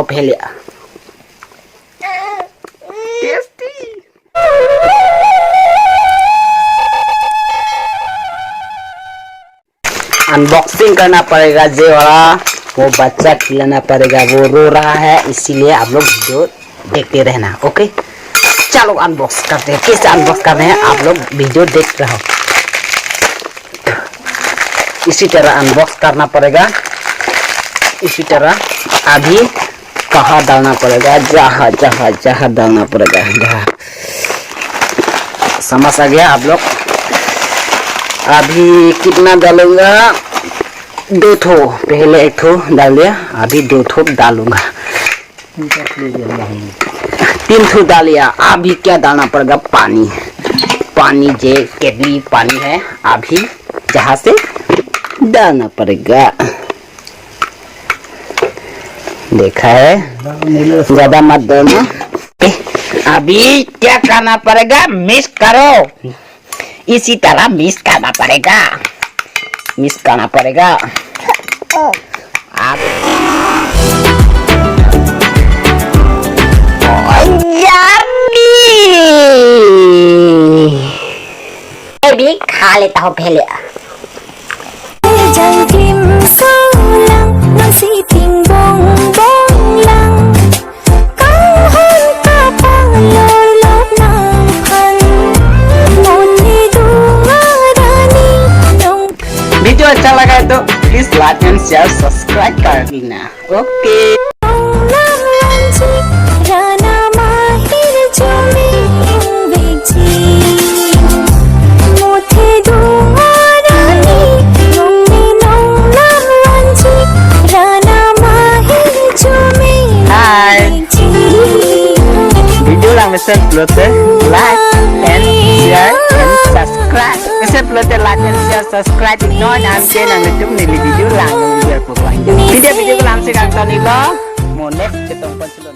पहले tasty unboxing करना पड़ेगा। जे वाला वो बच्चा खिलाना पड़ेगा, वो रो रहा है, इसीलिए आप लोग वीडियो देखते रहना। ओके चलो अनबॉक्स करते हैं। कैसे अनबॉक्स कर रहे हैं आप लोग वीडियो देख रहे हो। इसी तरह अनबॉक्स करना पड़ेगा। इसी तरह अभी कहाँ डालना पड़ेगा, जहाँ जहाँ जहाँ डालना पड़ेगा, जहाँ समझ आ गया आप लोग। अभी कितना डालूंगा, 2 ठो, पहले 1 ठो डाल दिया, अभी 2 ठो डालूंगा, 3 ठो डाल लिया। अभी क्या डालना पड़ेगा, पानी, पानी जे केतली पानी है, अभी जहाँ से डालना पड़ेगा। देखा है, ज्यादा मत डालना। अभी क्या करना पड़ेगा, मिक्स करो। इसी तरह मिक्स करना पड़ेगा, मिक्स करना पड़ेगा। आप भी खा लेता हूँ पहले। वीडियो अच्छा लगा है तो please like and share subscribe कर लेना। Okay like and share and subscribe. Bisa pelate like and share subscribe nó nam trên là chúng mình video làm video của bạn. Video langsung kang tani lo. Mo next ketemu